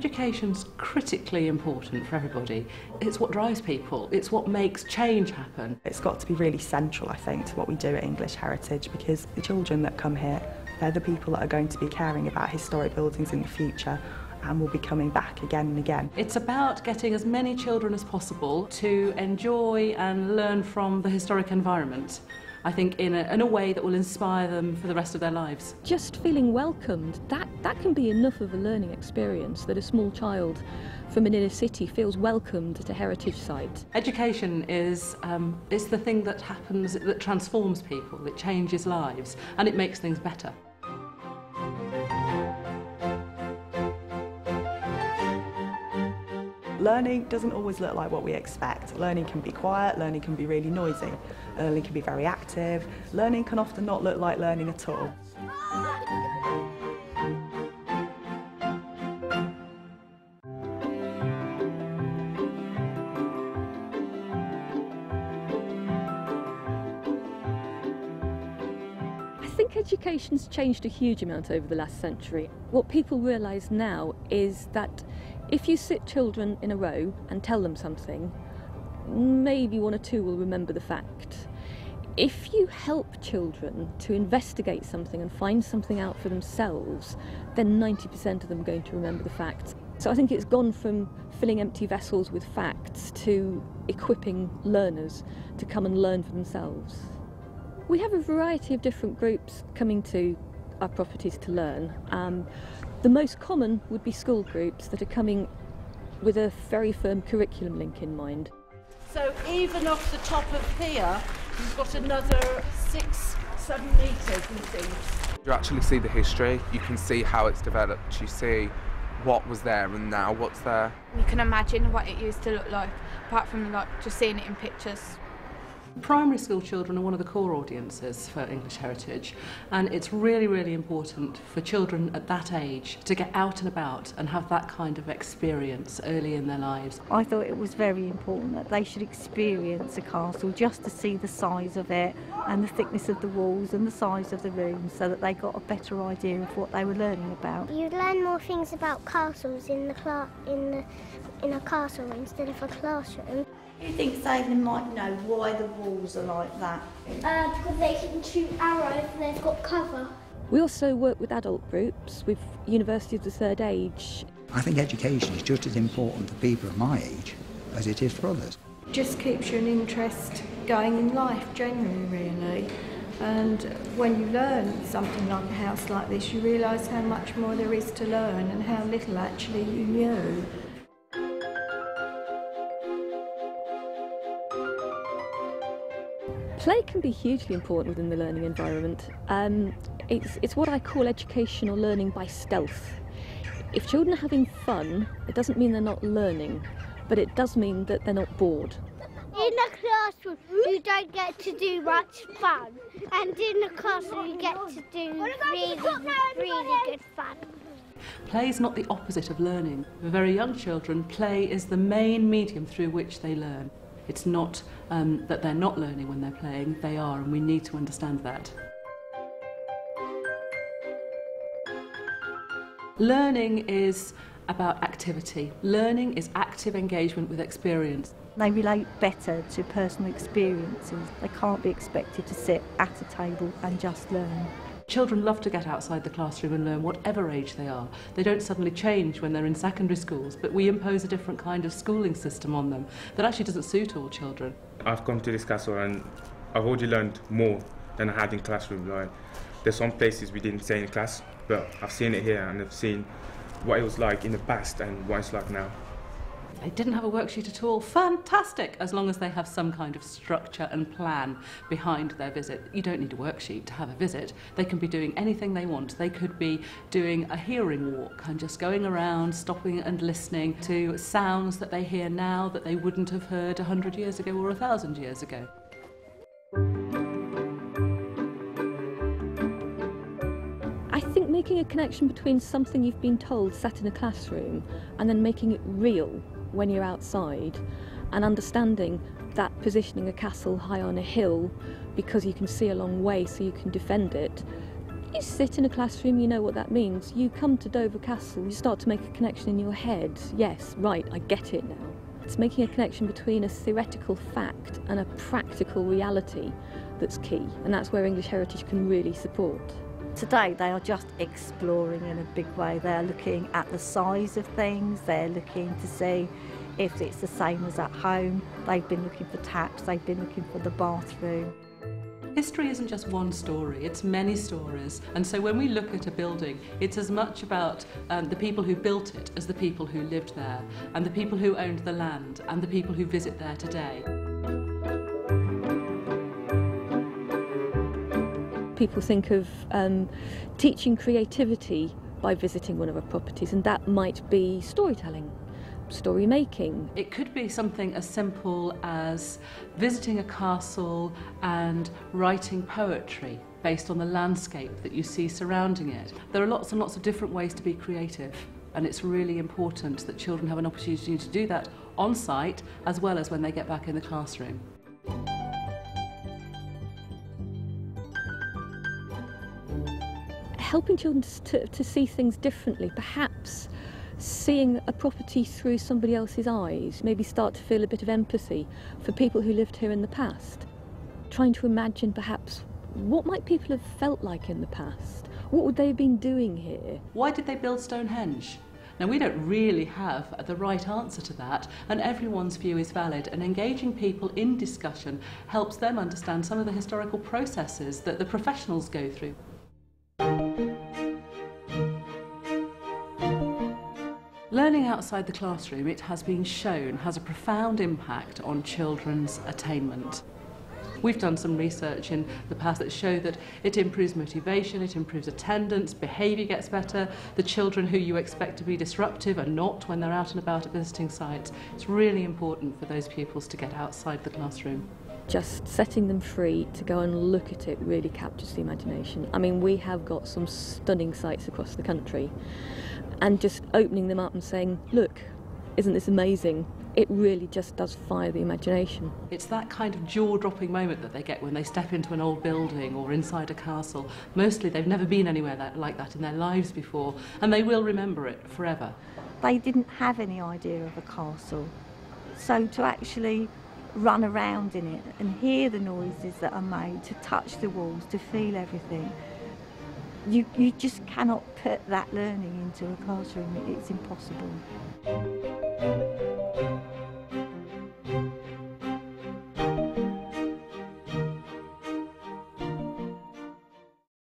Education's critically important for everybody. It's what drives people, it's what makes change happen. It's got to be really central, I think, to what we do at English Heritage, because the children that come here, they're the people that are going to be caring about historic buildings in the future and will be coming back again and again. It's about getting as many children as possible to enjoy and learn from the historic environment, I think in a way that will inspire them for the rest of their lives. Just feeling welcomed, that can be enough of a learning experience, that a small child from an inner city feels welcomed at a heritage site. Education is the thing that happens, that transforms people, it changes lives and it makes things better. Learning doesn't always look like what we expect. Learning can be quiet, learning can be really noisy, learning can be very active, learning can often not look like learning at all. I think education's changed a huge amount over the last century. What people realise now is that if you sit children in a row and tell them something, maybe one or two will remember the fact. If you help children to investigate something and find something out for themselves, then 90% of them are going to remember the facts. So I think it's gone from filling empty vessels with facts to equipping learners to come and learn for themselves. We have a variety of different groups coming to our properties to learn. The most common would be school groups that are coming with a very firm curriculum link in mind. So even off the top of here, you've got another 6-7 metres missing. You actually see the history, you can see how it's developed, you see what was there and now what's there. You can imagine what it used to look like, apart from just seeing it in pictures. Primary school children are one of the core audiences for English Heritage, and it's really, really important for children at that age to get out and about and have that kind of experience early in their lives. I thought it was very important that they should experience a castle just to see the size of it and the thickness of the walls and the size of the rooms, so that they got a better idea of what they were learning about. You learn more things about castles in a castle instead of a classroom. Do you think they might know why the walls are like that? Because they can shoot arrows and they've got cover. We also work with adult groups, with University of the Third Age. I think education is just as important for people of my age as it is for others. Just keeps you an interest going in life generally, really. And when you learn something like a house like this, you realise how much more there is to learn and how little actually you knew. Play can be hugely important within the learning environment. It's what I call educational learning by stealth. If children are having fun, it doesn't mean they're not learning, but it does mean that they're not bored. In a classroom, you don't get to do much fun, and in a classroom, you get to do really good fun. Play is not the opposite of learning. For very young children, play is the main medium through which they learn. It's not that they're not learning when they're playing, they are, and we need to understand that. Learning is about activity. Learning is active engagement with experience. They relate better to personal experiences. They can't be expected to sit at a table and just learn. Children love to get outside the classroom and learn, whatever age they are. They don't suddenly change when they're in secondary schools, but we impose a different kind of schooling system on them that actually doesn't suit all children. I've come to this castle and I've already learned more than I had in classroom. Like, there's some places we didn't say in class, but I've seen it here and I've seen what it was like in the past and what it's like now. They didn't have a worksheet at all. Fantastic, as long as they have some kind of structure and plan behind their visit. You don't need a worksheet to have a visit. They can be doing anything they want. They could be doing a hearing walk and just going around, stopping and listening to sounds that they hear now that they wouldn't have heard 100 years ago or 1,000 years ago. I think making a connection between something you've been told sat in a classroom and then making it real when you're outside, and understanding that positioning a castle high on a hill because you can see a long way so you can defend it You sit in a classroom, you know what that means. You come to Dover Castle, you start to make a connection in your head. Yes, right, I get it now. It's making a connection between a theoretical fact and a practical reality that's key, and that's where English Heritage can really support. Today they are just exploring in a big way. They're looking at the size of things, they're looking to see if it's the same as at home. They've been looking for taps, they've been looking for the bathroom. History isn't just one story, it's many stories. And so when we look at a building, it's as much about the people who built it as the people who lived there, and the people who owned the land, and the people who visit there today. People think of teaching creativity by visiting one of our properties, and that might be storytelling, story making. It could be something as simple as visiting a castle and writing poetry based on the landscape that you see surrounding it. There are lots and lots of different ways to be creative, and it's really important that children have an opportunity to do that on site as well as when they get back in the classroom. Helping children to see things differently, perhaps seeing a property through somebody else's eyes, maybe start to feel a bit of empathy for people who lived here in the past. Trying to imagine perhaps what might people have felt like in the past? What would they have been doing here? Why did they build Stonehenge? Now, we don't really have the right answer to that, and everyone's view is valid, and engaging people in discussion helps them understand some of the historical processes that the professionals go through. Learning outside the classroom, it has been shown, has a profound impact on children's attainment. We've done some research in the past that show that it improves motivation, it improves attendance, behaviour gets better. The children who you expect to be disruptive are not when they're out and about at visiting sites. It's really important for those pupils to get outside the classroom. Just setting them free to go and look at it really captures the imagination. I mean, we have got some stunning sites across the country, and just opening them up and saying, look, isn't this amazing? It really just does fire the imagination. It's that kind of jaw-dropping moment that they get when they step into an old building or inside a castle. Mostly they've never been anywhere like that in their lives before, and they will remember it forever. They didn't have any idea of a castle, so to actually run around in it and hear the noises that are made, to touch the walls, to feel everything, you just cannot put that learning into a classroom. It's impossible.